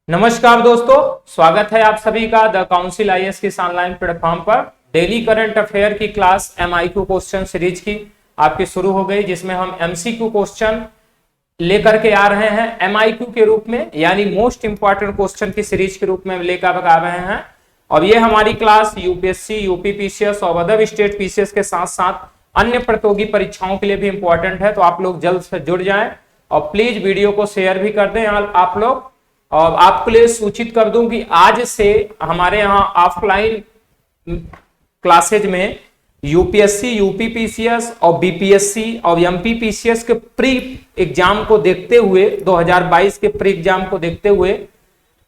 नमस्कार दोस्तों, स्वागत है आप सभी का द काउंसिल आईएएस की ऑनलाइन प्लेटफॉर्म पर। डेली करंट अफेयर की क्लास एमआईक्यू क्वेश्चन सीरीज की आपकी शुरू हो गई, जिसमें हम एमसीक्यू क्वेश्चन लेकर के आ रहे हैं एमआईक्यू के रूप में, यानी मोस्ट इंपॉर्टेंट क्वेश्चन की सीरीज के रूप में लेकर आ रहे हैं। और ये हमारी क्लास यूपीएससी, यूपी पीसीएस और अदर स्टेट पीसीएस के साथ साथ अन्य प्रतियोगी परीक्षाओं के लिए भी इंपॉर्टेंट है, तो आप लोग जल्द से जुड़ जाएं और प्लीज वीडियो को शेयर भी कर दें आप लोग। और आपके लिए सूचित कर दूं कि आज से हमारे यहाँ ऑफलाइन क्लासेज में यूपीएससी, यूपी पीसीएस और बीपीएससी और एमपी पीसीएस के प्री एग्जाम को देखते हुए, 2022 के प्री एग्जाम को देखते हुए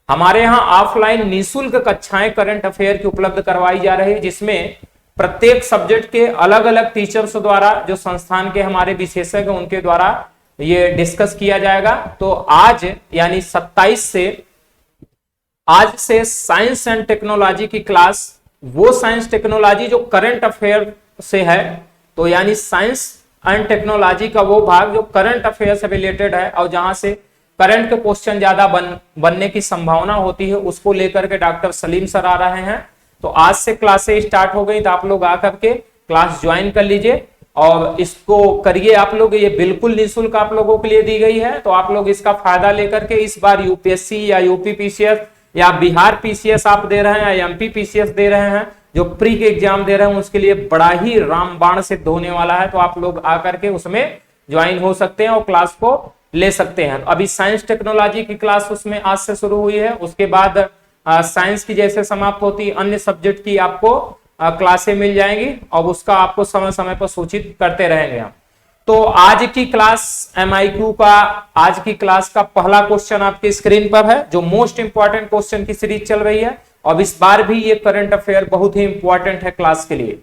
हमारे यहाँ ऑफलाइन निःशुल्क कक्षाएं करंट अफेयर की उपलब्ध करवाई जा रही है, जिसमें प्रत्येक सब्जेक्ट के अलग अलग टीचर्स द्वारा, जो संस्थान के हमारे विशेषज्ञ उनके द्वारा ये डिस्कस किया जाएगा। तो आज यानी 27 से आज से साइंस एंड टेक्नोलॉजी की क्लास, वो साइंस टेक्नोलॉजी जो करंट अफेयर से है, तो यानी साइंस एंड टेक्नोलॉजी का वो भाग जो करंट अफेयर से रिलेटेड है और जहां से करंट के क्वेश्चन ज्यादा बनने की संभावना होती है, उसको लेकर के डॉक्टर सलीम सर आ रहे हैं। तो आज से क्लासें स्टार्ट हो गई, तो आप लोग आकर के क्लास ज्वाइन कर लीजिए और इसको करिए आप लोग। ये बिल्कुल निःशुल्क आप लोगों के लिए दी गई है, तो आप लोग इसका फायदा लेकर के इस बार यूपीएससी या यूपी पीसीएस या बिहार पीसीएस आप दे रहे हैं या एमपी पीसीएस दे रहे हैं, जो प्री के एग्जाम दे रहे हैं, उसके लिए बड़ा ही रामबाण सिद्ध होने वाला है। तो आप लोग आकर के उसमें ज्वाइन हो सकते हैं और क्लास को ले सकते हैं। अभी साइंस टेक्नोलॉजी की क्लास उसमें आज से शुरू हुई है, उसके बाद साइंस की जैसे समाप्त होती अन्य सब्जेक्ट की आपको क्लासें मिल जाएंगी और उसका आपको समय समय पर सूचित करते रहेंगे हम। तो आज की क्लास एमआईक्यू का, आज की क्लास का पहला क्वेश्चन आपके स्क्रीन पर है, जो मोस्ट इंपॉर्टेंट क्वेश्चन की सीरीज चल रही है और इस बार भी ये करंट अफेयर बहुत ही इंपॉर्टेंट है क्लास के लिए।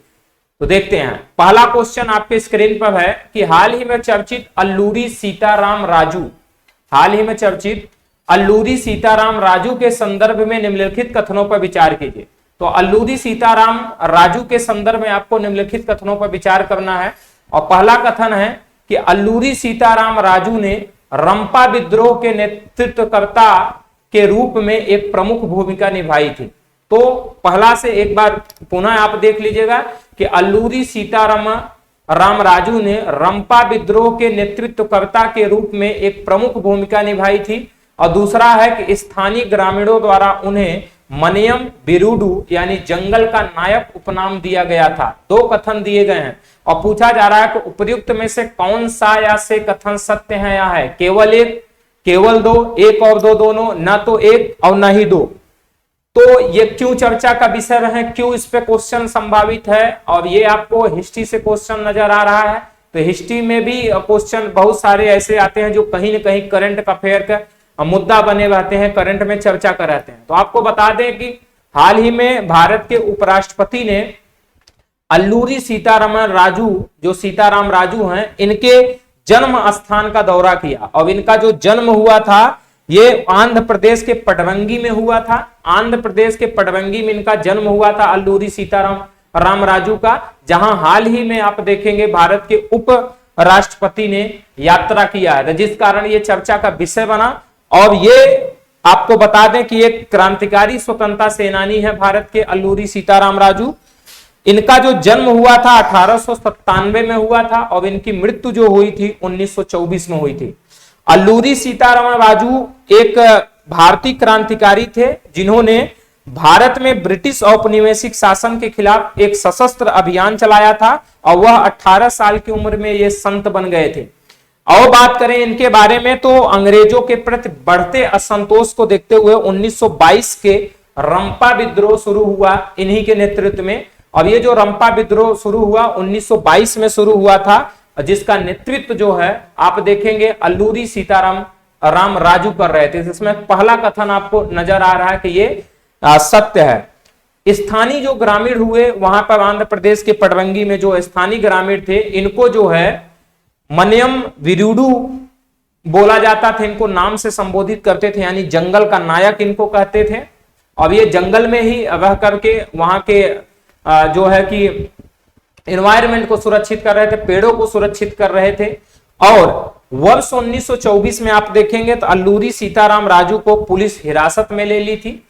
तो देखते हैं, पहला क्वेश्चन आपके स्क्रीन पर है कि हाल ही में चर्चित अल्लूरी सीताराम राजू, हाल ही में चर्चित अल्लूरी सीताराम राजू के संदर्भ में निम्नलिखित कथनों पर विचार कीजिए। तो अल्लूरी सीताराम राजू के संदर्भ में आपको निम्नलिखित कथनों पर विचार करना है। और पहला कथन है कि अल्लूरी सीताराम राजू ने रंपा विद्रोह के नेतृत्वकर्ता के रूप में एक प्रमुख भूमिका निभाई थी। तो पहला से एक बार पुनः आप देख लीजिएगा कि अल्लूरी सीताराम राजू ने रंपा विद्रोह के नेतृत्वकर्ता के रूप में एक प्रमुख भूमिका निभाई थी। और दूसरा है कि स्थानीय ग्रामीणों द्वारा उन्हें मनियम बिरुडू यानी जंगल का नायक उपनाम दिया गया था। दो कथन दिए गए हैं और पूछा जा रहा है कि उपर्युक्त में से कौन सा या से कथन सत्य है या है केवल एक, केवल दो, एक और दो, दोनों, ना तो एक और ना ही दो। तो ये क्यों चर्चा का विषय रहे, क्यों इस पे क्वेश्चन संभावित है, और ये आपको हिस्ट्री से क्वेश्चन नजर आ रहा है। तो हिस्ट्री में भी क्वेश्चन बहुत सारे ऐसे आते हैं जो कहीं न कहीं करंट अफेयर का मुद्दा बने रहते हैं, करंट में चर्चा कराते हैं। तो आपको बता दें कि हाल ही में भारत के उपराष्ट्रपति ने अल्लूरी सीताराम राजू, जो सीताराम राजू हैं, इनके जन्म स्थान का दौरा किया। और इनका जो जन्म हुआ था ये आंध्र प्रदेश के पटरंगी में हुआ था। आंध्र प्रदेश के पटरंगी में इनका जन्म हुआ था अल्लूरी सीताराम राजू का, जहां हाल ही में आप देखेंगे भारत के उप राष्ट्रपति ने यात्रा किया है, जिस कारण ये चर्चा का विषय बना। और ये आपको बता दें कि एक क्रांतिकारी स्वतंत्रता सेनानी है भारत के अल्लूरी सीताराम राजू। इनका जो जन्म हुआ था 1897 में हुआ था और इनकी मृत्यु जो हुई थी 1924 में हुई थी। अल्लूरी सीताराम राजू एक भारतीय क्रांतिकारी थे, जिन्होंने भारत में ब्रिटिश औपनिवेशिक शासन के खिलाफ एक सशस्त्र अभियान चलाया था और वह 18 साल की उम्र में ये संत बन गए थे। और बात करें इनके बारे में, तो अंग्रेजों के प्रति बढ़ते असंतोष को देखते हुए 1922 के रंपा विद्रोह शुरू हुआ इन्हीं के नेतृत्व में। अब ये जो रंपा विद्रोह शुरू हुआ 1922 में शुरू हुआ था, जिसका नेतृत्व जो है आप देखेंगे अल्लूरी सीताराम राजू कर रहे थे। इसमें पहला कथन आपको नजर आ रहा है कि ये सत्य है। स्थानीय जो ग्रामीण हुए वहां पर आंध्र प्रदेश के पटरंगी में जो स्थानीय ग्रामीण थे, इनको जो है मनियम विरुडू बोला जाता था, इनको नाम से संबोधित करते थे, यानी जंगल का नायक इनको कहते थे। अब ये जंगल में ही रह करके वहां के जो है कि एनवायरनमेंट को सुरक्षित कर रहे थे, पेड़ों को सुरक्षित कर रहे थे। और वर्ष 1924 में आप देखेंगे तो अल्लूरी सीताराम राजू को पुलिस हिरासत में ले ली थी।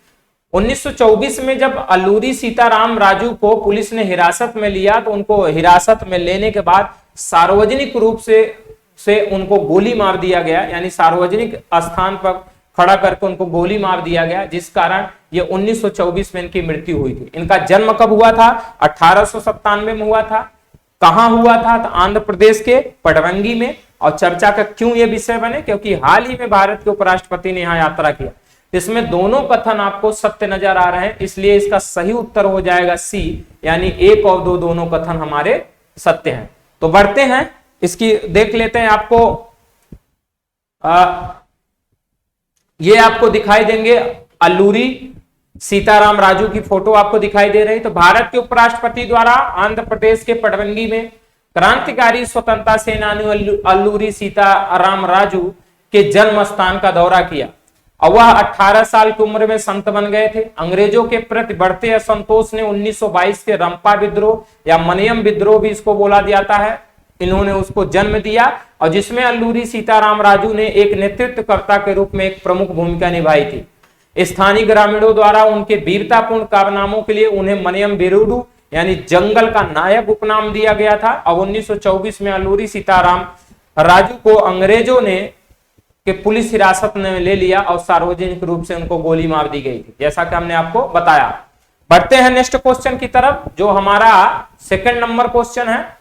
1924 में जब अल्लूरी सीताराम राजू को पुलिस ने हिरासत में लिया तो उनको हिरासत में लेने के बाद सार्वजनिक रूप से उनको गोली मार दिया गया, यानी सार्वजनिक स्थान पर खड़ा करके उनको गोली मार दिया गया, जिस कारण ये 1924 में इनकी मृत्यु हुई थी। इनका जन्म कब हुआ था? 1897 में हुआ था। कहां हुआ था? तो आंध्र प्रदेश के पडरंगी में। और चर्चा का क्यों ये विषय बने? क्योंकि हाल ही में भारत के उपराष्ट्रपति ने यहाँ यात्रा किया। इसमें दोनों कथन आपको सत्य नजर आ रहे हैं, इसलिए इसका सही उत्तर हो जाएगा सी, यानी 1 और 2 दोनों कथन हमारे सत्य हैं। तो बढ़ते हैं, इसकी देख लेते हैं। आपको ये आपको दिखाई देंगे अल्लूरी सीताराम राजू की फोटो आपको दिखाई दे रही। तो भारत के उपराष्ट्रपति द्वारा आंध्र प्रदेश के पडरंगी में क्रांतिकारी स्वतंत्रता सेनानी अल्लूरी सीताराम राजू के जन्म स्थान का दौरा किया और वह 18 साल की उम्र में संत बन गए थे। अंग्रेजों के प्रति बढ़ते असंतोष ने 1922 के रंपा विद्रोह या मनियम विद्रोह भी इसको बोला जाता है, इन्होंने उसको जन्म दिया और जिसमें अल्लूरी सीताराम राजू ने एक नेतृत्वकर्ता के रूप में एक प्रमुख भूमिका निभाई थी। स्थानीय ग्रामीणों द्वारा उनके वीरतापूर्ण कारनामों के लिए उन्हें मनियम वीरुडू यानी जंगल का नायक उपनाम दिया गया था। और 1924 में अल्लूरी सीताराम राजू को अंग्रेजों ने के पुलिस हिरासत में ले लिया और सार्वजनिक रूप से उनको गोली मार दी गई थी, जैसा कि हमने आपको बताया। बढ़ते हैं नेक्स्ट क्वेश्चन की तरफ, जो हमारा सेकंड नंबर क्वेश्चन है।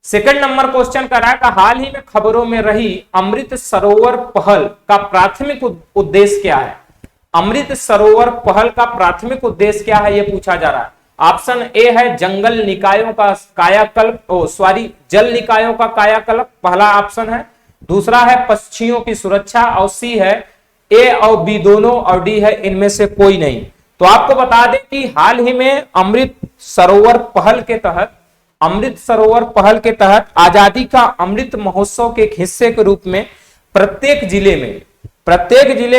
सेकंड नंबर क्वेश्चन कर रहा है कि हाल ही में खबरों में रही अमृत सरोवर पहल का प्राथमिक उद्देश्य क्या है? अमृत सरोवर पहल का प्राथमिक उद्देश्य क्या है, यह पूछा जा रहा है। ऑप्शन ए है जंगल निकायों का कायाकल्प, जल निकायों का कायाकल्प, पहला ऑप्शन है। दूसरा है पक्षियों की सुरक्षा और सी है ए और बी दोनों और डी है इनमें से कोई नहीं। तो आपको बता दें कि हाल ही में अमृत सरोवर पहल के तहत आजादी का अमृत महोत्सव के एक हिस्से के रूप में प्रत्येक जिले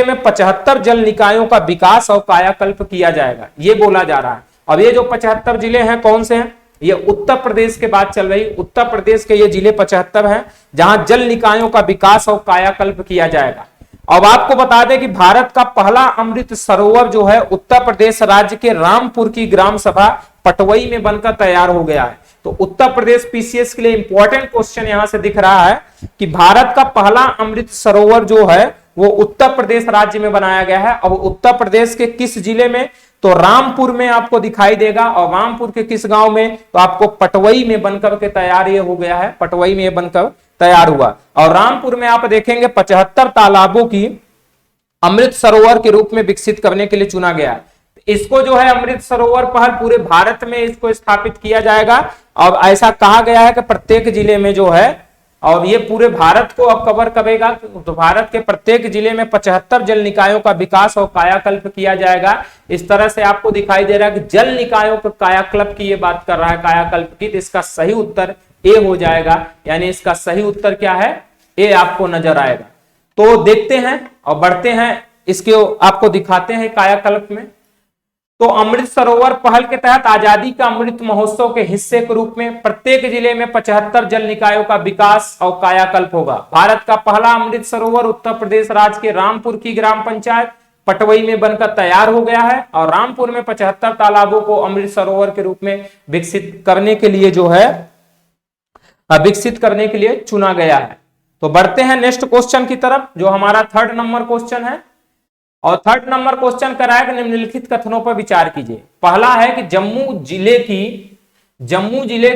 में 75 जल निकायों का विकास और कायाकल्प किया जाएगा, ये बोला जा रहा है। अब ये जो 75 जिले हैं कौन से हैं? ये उत्तर प्रदेश के बात चल रही। उत्तर प्रदेश के ये जिले 75 हैं जहां जल निकायों का विकास और कायाकल्प किया जाएगा। अब आपको बता दें कि भारत का पहला अमृत सरोवर जो है उत्तर प्रदेश राज्य के रामपुर की ग्राम सभा पटवई में बनकर तैयार हो गया है। तो उत्तर प्रदेश पीसीएस के लिए इंपॉर्टेंट क्वेश्चन यहां से दिख रहा है कि भारत का पहला अमृत सरोवर जो है वो उत्तर प्रदेश राज्य में बनाया गया है। अब उत्तर प्रदेश के किस जिले में? तो रामपुर में आपको दिखाई देगा। और रामपुर के किस गांव में? तो आपको पटवई में बनकर के तैयार ये हो गया है, पटवई में बनकर तैयार हुआ। और रामपुर में आप देखेंगे 75 तालाबों की अमृत सरोवर के रूप में विकसित करने के लिए चुना गया है। इसको जो है अमृत सरोवर पहल पूरे भारत में इसको स्थापित किया जाएगा। और ऐसा कहा गया है कि प्रत्येक जिले में जो है, और ये पूरे भारत को अब कवर करेगा, तो भारत के प्रत्येक जिले में 75 जल निकायों का विकास और कायाकल्प किया जाएगा। इस तरह से आपको दिखाई दे रहा है कि जल निकायों के कायाकल्प की ये बात कर रहा है, कायाकल्प की। तो इसका सही उत्तर ए हो जाएगा, यानी इसका सही उत्तर क्या है? ए आपको नजर आएगा। तो देखते हैं और बढ़ते हैं, इसके आपको दिखाते हैं कायाकल्प में। तो अमृत सरोवर पहल के तहत आजादी का अमृत महोत्सव के हिस्से के रूप में प्रत्येक जिले में 75 जल निकायों का विकास और कायाकल्प होगा। भारत का पहला अमृत सरोवर उत्तर प्रदेश राज्य के रामपुर की ग्राम पंचायत पटवई में बनकर तैयार हो गया है। और रामपुर में 75 तालाबों को अमृत सरोवर के रूप में विकसित करने के लिए जो है चुना गया है। तो बढ़ते हैं नेक्स्ट क्वेश्चन की तरफ, जो हमारा थर्ड नंबर क्वेश्चन है। और थर्ड नंबर क्वेश्चन कराया कि निम्नलिखित कथनों पर विचार कीजिए। पहला है कि जम्मू जिले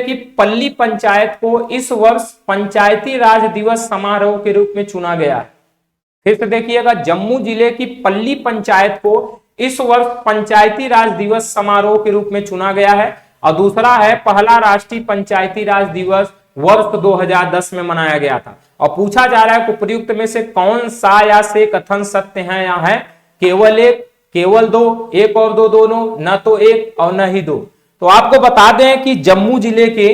की पल्ली पंचायत को इस वर्ष पंचायती राज दिवस समारोह के रूप में चुना गया है। फिर से देखिएगा, जम्मू जिले की पल्ली पंचायत को इस वर्ष पंचायती राज दिवस समारोह के रूप में चुना गया है। और दूसरा है पहला राष्ट्रीय पंचायती राज दिवस वर्ष 2010 में मनाया गया था। और पूछा जा रहा है कि उपयुक्त में से कौन सा या से कथन सत्य है या है? केवल एक, केवल दो, एक और दो दोनों, न तो एक और न ही दो। तो आपको बता दें कि जम्मू जिले के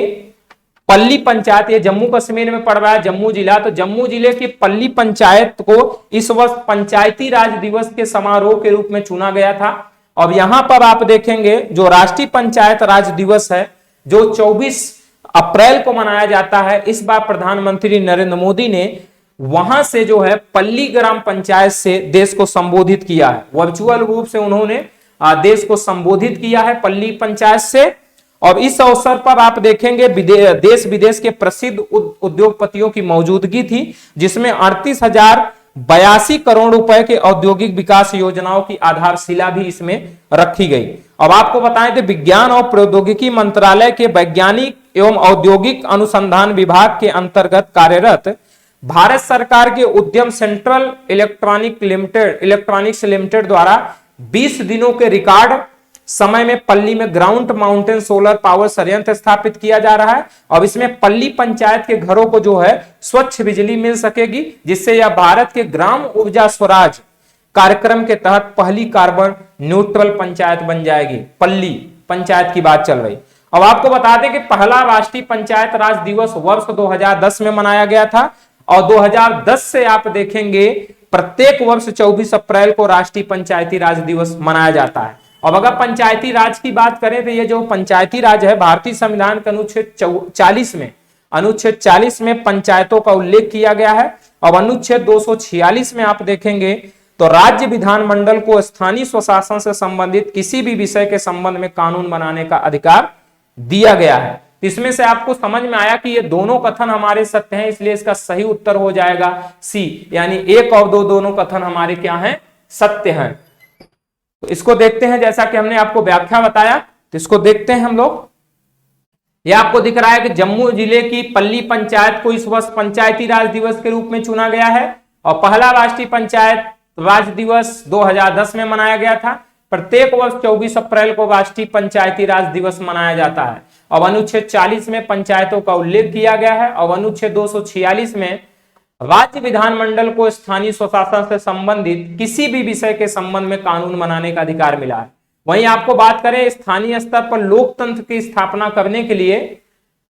पल्ली पंचायत, ये जम्मू कश्मीर में पड़ रहा है जम्मू जिला, तो जम्मू जिले की पल्ली पंचायत को इस वर्ष पंचायती राज दिवस के समारोह के रूप में चुना गया था। अब यहां पर आप देखेंगे जो राष्ट्रीय पंचायत राज दिवस है जो 24 अप्रैल को मनाया जाता है। इस बार प्रधानमंत्री नरेंद्र मोदी ने वहां से जो है पल्ली ग्राम पंचायत से देश को संबोधित किया है, वर्चुअल रूप से उन्होंने देश को संबोधित किया है पल्ली पंचायत से। और इस अवसर पर आप देखेंगे देश विदेश के प्रसिद्ध उद्योगपतियों की मौजूदगी थी, जिसमें 38,082 करोड़ रुपए के औद्योगिक विकास योजनाओं की आधारशिला भी इसमें रखी गई। अब आपको बताएं तो विज्ञान और प्रौद्योगिकी मंत्रालय के वैज्ञानिक एवं औद्योगिक अनुसंधान विभाग के अंतर्गत कार्यरत भारत सरकार के उद्यम सेंट्रल इलेक्ट्रॉनिक्स लिमिटेड द्वारा 20 दिनों के रिकॉर्ड समय में पल्ली में ग्राउंड माउंटेन सोलर पावर संयंत्र स्थापित किया जा रहा है। अब इसमें पल्ली पंचायत के घरों को जो है स्वच्छ बिजली मिल सकेगी, जिससे यह भारत के ग्राम ऊर्जा स्वराज कार्यक्रम के तहत पहली कार्बन न्यूट्रल पंचायत बन जाएगी। पल्ली पंचायत की बात चल रही। अब आपको बता दें कि पहला राष्ट्रीय पंचायत राज दिवस वर्ष 2010 में मनाया गया था और 2010 से आप देखेंगे प्रत्येक वर्ष 24 अप्रैल को राष्ट्रीय पंचायती राज दिवस मनाया जाता है। अब अगर पंचायती राज की बात करें तो ये जो पंचायती राज है भारतीय संविधान के अनुच्छेद 40 में पंचायतों का उल्लेख किया गया है। अब अनुच्छेद 246 में आप देखेंगे तो राज्य विधानमंडल को स्थानीय स्वशासन से संबंधित किसी भी विषय के संबंध में कानून बनाने का अधिकार दिया गया है। इसमें से आपको समझ में आया कि ये दोनों कथन हमारे सत्य हैं, इसलिए इसका सही उत्तर हो जाएगा सी, यानी 1 और 2 दोनों कथन हमारे क्या हैं, सत्य हैं। तो इसको देखते हैं, जैसा कि हमने आपको व्याख्या बताया, तो इसको देखते हैं हम लोग। यह आपको दिख रहा है कि जम्मू जिले की पल्ली पंचायत को इस वर्ष पंचायती राज दिवस के रूप में चुना गया है और पहला राष्ट्रीय पंचायत राज दिवस 2010 में मनाया गया था। प्रत्येक वर्ष 24 अप्रैल को राष्ट्रीय पंचायती राज दिवस मनाया जाता है। अब अनुच्छेद 40 में पंचायतों का उल्लेख किया गया है और अनुच्छेद 246 में राज्य विधानमंडल को स्थानीय स्वशासन से संबंधित किसी भी विषय के संबंध में कानून बनाने का अधिकार मिला है। वहीं आपको बात करें स्थानीय स्तर पर लोकतंत्र की स्थापना करने के लिए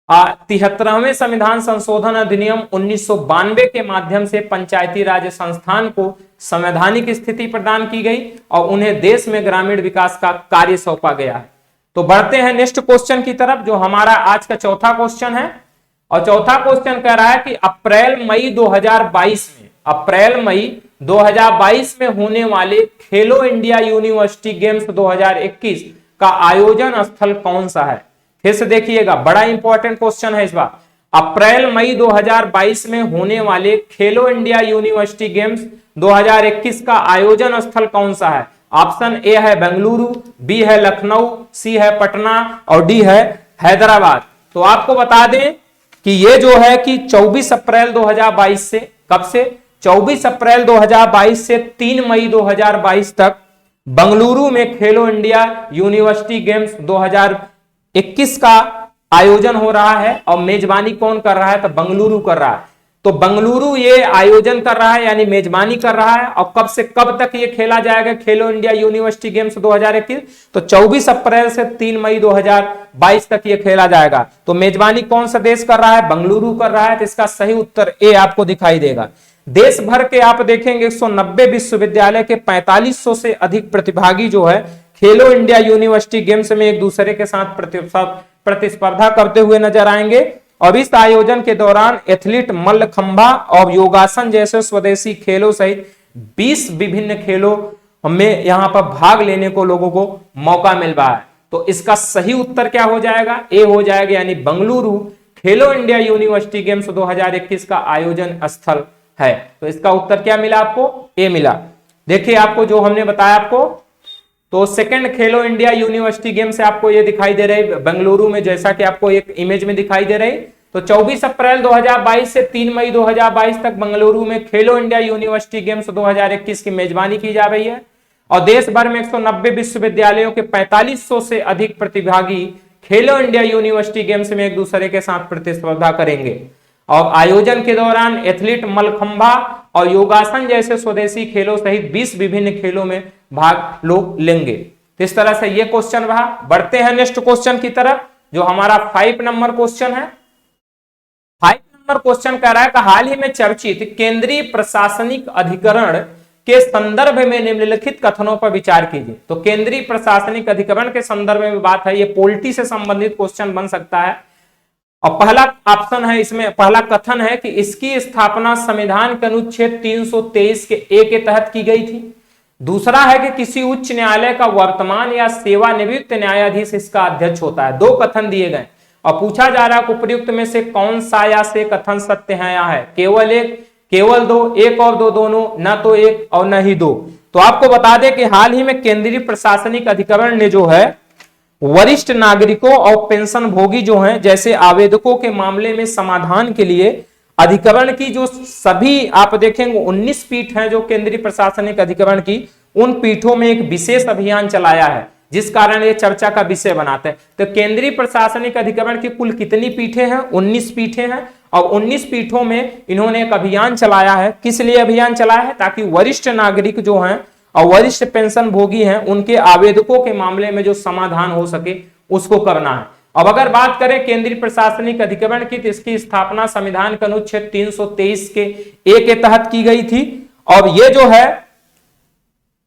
73वें संविधान संशोधन अधिनियम 1992 के माध्यम से पंचायती राज संस्थान को संवैधानिक स्थिति प्रदान की गई और उन्हें देश में ग्रामीण विकास का कार्य सौंपा गया है। तो बढ़ते हैं नेक्स्ट क्वेश्चन की तरफ, जो हमारा आज का चौथा क्वेश्चन है। और चौथा क्वेश्चन कह रहा है कि अप्रैल मई 2022 में होने वाले खेलो इंडिया यूनिवर्सिटी गेम्स 2021 का आयोजन स्थल कौन सा है। फिर से देखिएगा, बड़ा इंपॉर्टेंट क्वेश्चन है इस बार। अप्रैल मई 2022 में होने वाले खेलो इंडिया यूनिवर्सिटी गेम्स 2021 का आयोजन स्थल कौन सा है। ऑप्शन ए है बेंगलुरु, बी है लखनऊ, सी है पटना और डी है हैदराबाद। तो आपको बता दें कि ये जो है कि 24 अप्रैल 2022 से, कब से, 24 अप्रैल 2022 से 3 मई 2022 तक बंगलुरु में खेलो इंडिया यूनिवर्सिटी गेम्स 2021 का आयोजन हो रहा है और मेजबानी कौन कर रहा है, तो बंगलुरु कर रहा है। तो बंगलुरु ये आयोजन कर रहा है यानी मेजबानी कर रहा है। और कब से कब तक ये खेला जाएगा खेलो इंडिया यूनिवर्सिटी गेम्स 2021, तो 24 अप्रैल से 3 मई 2022 तक ये खेला जाएगा। तो मेजबानी कौन सा देश कर रहा है, बंगलुरु कर रहा है। तो इसका सही उत्तर ए आपको दिखाई देगा। देश भर के आप देखेंगे 190 विश्वविद्यालय के 4500 से अधिक प्रतिभागी जो है खेलो इंडिया यूनिवर्सिटी गेम्स में एक दूसरे के साथ प्रतिस्पर्धा करते हुए नजर आएंगे। और इस आयोजन के दौरान एथलीट मल्लखंभा और योगासन जैसे स्वदेशी खेलों सहित 20 विभिन्न खेलों में यहां पर भाग लेने को लोगों को मौका मिल रहा है। तो इसका सही उत्तर क्या हो जाएगा, ए हो जाएगा, यानी बंगलुरु खेलो इंडिया यूनिवर्सिटी गेम्स 2021 का आयोजन स्थल है। तो इसका उत्तर क्या मिला आपको, ए मिला। देखिए आपको जो हमने बताया आपको, तो सेकंड खेलो इंडिया यूनिवर्सिटी गेम से आपको ये दिखाई दे रही बेंगलुरु में, जैसा कि आपको एक इमेज में दिखाई दे रही। तो 24 अप्रैल 2022 से 3 मई 2022 तक बेंगलुरु में खेलो इंडिया यूनिवर्सिटी गेम्स 2021 की मेजबानी की जा रही है। और देश भर में 190 विश्वविद्यालयों के 4500 से अधिक प्रतिभागी खेलो इंडिया यूनिवर्सिटी गेम्स में एक दूसरे के साथ प्रतिस्पर्धा करेंगे। और आयोजन के दौरान एथलीट मल्लखंभा और योगासन जैसे स्वदेशी खेलों सहित 20 विभिन्न खेलों में भाग लोग लेंगे। इस तरह से ये क्वेश्चन रहा। बढ़ते हैं नेक्स्ट क्वेश्चन की तरफ, जो हमारा 5 नंबर क्वेश्चन है। 5 नंबर क्वेश्चन कह रहा है कि हाल ही में चर्चित केंद्रीय प्रशासनिक अधिकरण के संदर्भ में निम्नलिखित कथनों पर विचार कीजिए। तो केंद्रीय प्रशासनिक अधिकरण के संदर्भ में बात है, ये पॉलिटी से संबंधित क्वेश्चन बन सकता है। और पहला ऑप्शन है इसमें, पहला कथन है कि इसकी स्थापना संविधान के अनुच्छेद 323 के ए के तहत की गई थी। दूसरा है कि किसी उच्च न्यायालय का वर्तमान या सेवानिवृत्त न्यायाधीश इसका अध्यक्ष होता है। दो कथन दिए गए और पूछा जा रहा है उपयुक्त में से कौन सा या से कथन सत्य है या है, केवल एक, केवल दो, एक और दो, दोनों, न तो एक और न ही दो। तो आपको बता दें कि हाल ही में केंद्रीय प्रशासनिक अधिकरण ने जो है वरिष्ठ नागरिकों और पेंशन भोगी जो हैं जैसे आवेदकों के मामले में समाधान के लिए अधिकरण की जो सभी आप देखेंगे 19 पीठ हैं जो केंद्रीय प्रशासनिक अधिकरण की, उन पीठों में एक विशेष अभियान चलाया है जिस कारण ये चर्चा का विषय बनाते हैं। तो केंद्रीय प्रशासनिक अधिकरण की कुल कितनी पीठें हैं? 19 पीठें हैं और 19 पीठों में इन्होंने एक अभियान चलाया है। किस लिए अभियान चलाया है? ताकि वरिष्ठ नागरिक जो हैं और वरिष्ठ पेंशन भोगी हैं उनके आवेदकों के मामले में जो समाधान हो सके उसको करना है। अब अगर बात करें केंद्रीय प्रशासनिक अधिकरण की तो इसकी स्थापना संविधान के अनुच्छेद 323 के ए के तहत की गई थी। और ये जो है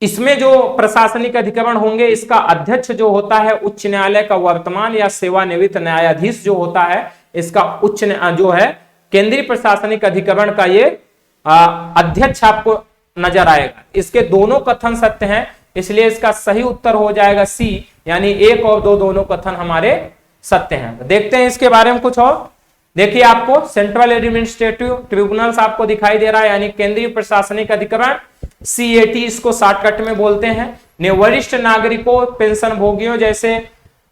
इसमें जो प्रशासनिक अधिकरण होंगे इसका अध्यक्ष जो होता है उच्च न्यायालय का वर्तमान या सेवानिवृत्त न्यायाधीश जो होता है इसका उच्च जो है केंद्रीय प्रशासनिक अधिकरण का ये अध्यक्ष आपको नजर आएगा। इसके दोनों कथन सत्य हैं इसलिए इसका सही उत्तर हो जाएगा सी, यानी एक और दो दोनों कथन हमारे सत्य हैं। देखते हैं इसके बारे में कुछ और। देखिए आपको सेंट्रल एडमिनिस्ट्रेटिव ट्रिब्यूनल्स आपको दिखाई दे रहा है, यानी केंद्रीय प्रशासनिक अधिकरण, CAT इसको शॉर्टकट में बोलते हैं, ने वरिष्ठ नागरिकों पेंशन भोगियों जैसे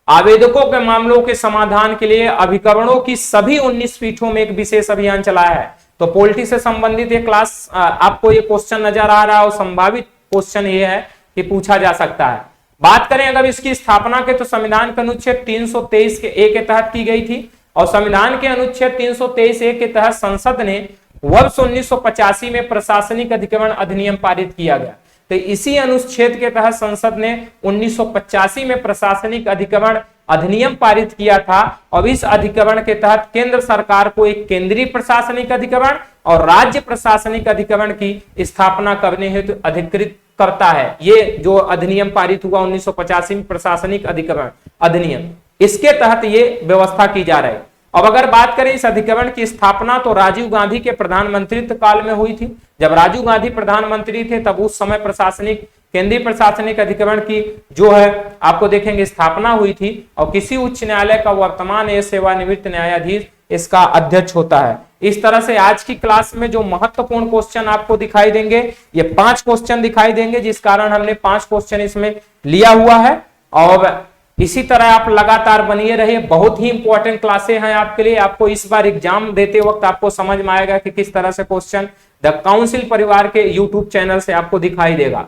आवेदकों के मामलों के समाधान के लिए अभिकरणों की सभी 19 पीठों में एक विशेष अभियान चलाया है। तो पॉलिटी से संबंधित ये क्लास आपको ये क्वेश्चन नजर आ रहा है और संभावित क्वेश्चन ये है कि पूछा जा सकता है। बात करें अगर इसकी स्थापना के तो संविधान के अनुच्छेद 323 के ए के तहत की गई थी और संविधान के अनुच्छेद 323 ए के तहत संसद ने वर्ष 1985 में प्रशासनिक अधिकरण अधिनियम पारित किया गया। तो इसी अनुच्छेद के तहत संसद ने 1985 में प्रशासनिक अधिकरण अधिनियम पारित किया था और इस अधिकरण के तहत केंद्र सरकार को एक केंद्रीय प्रशासनिक अधिकरण और राज्य प्रशासनिक अधिकरण की स्थापना करने हेतु अधिकृत करता है। ये जो अधिनियम पारित हुआ 1985 में प्रशासनिक अधिकरण अधिनियम, इसके तहत ये व्यवस्था की जा रही है। अब अगर बात करें इस अधिकरण की स्थापना तो राजीव गांधी के प्रधानमंत्रित्व काल में हुई थी। जब राजीव गांधी प्रधानमंत्री थे तब उस समय केंद्रीय प्रशासनिक अधिकरण की जो है आपको देखेंगे स्थापना हुई थी और किसी उच्च न्यायालय का वर्तमान या सेवानिवृत्त न्यायाधीश इसका अध्यक्ष होता है। इस तरह से आज की क्लास में जो महत्वपूर्ण क्वेश्चन आपको दिखाई देंगे ये 5 क्वेश्चन दिखाई देंगे, जिस कारण हमने 5 क्वेश्चन इसमें लिया हुआ है। और इसी तरह आप लगातार बनिए रहिए, बहुत ही इंपॉर्टेंट क्लासें हैं आपके लिए। आपको इस बार एग्जाम देते वक्त आपको समझ में आएगा कि किस तरह से क्वेश्चन द काउंसिल परिवार के यूट्यूब चैनल से आपको दिखाई देगा।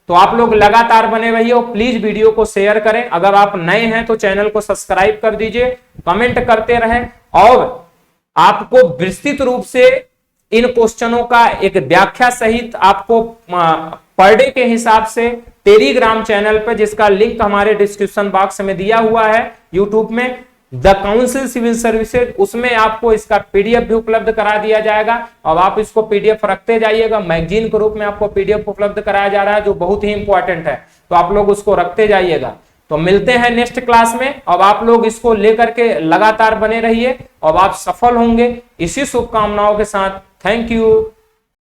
तो आप लोग लगातार बने रहिए और प्लीज वीडियो को शेयर करें। अगर आप नए हैं तो चैनल को सब्सक्राइब कर दीजिए, कमेंट करते रहें और आपको विस्तृत रूप से इन क्वेश्चनों का एक व्याख्या सहित आपको पर डे के हिसाब से टेलीग्राम चैनल पर, जिसका लिंक हमारे डिस्क्रिप्शन बॉक्स में दिया हुआ है यूट्यूब में, द काउंसिल सिविल सर्विसेज, उसमें आपको इसका PDF भी उपलब्ध करा दिया जाएगा और आप इसको PDF रखते जाइएगा। मैगजीन के रूप में आपको PDF उपलब्ध कराया जा रहा है जो बहुत ही इंपॉर्टेंट है, तो आप लोग उसको रखते जाइएगा। तो मिलते हैं नेक्स्ट क्लास में। अब आप लोग इसको लेकर के लगातार बने रहिए और आप सफल होंगे, इसी शुभकामनाओं के साथ। Thank you.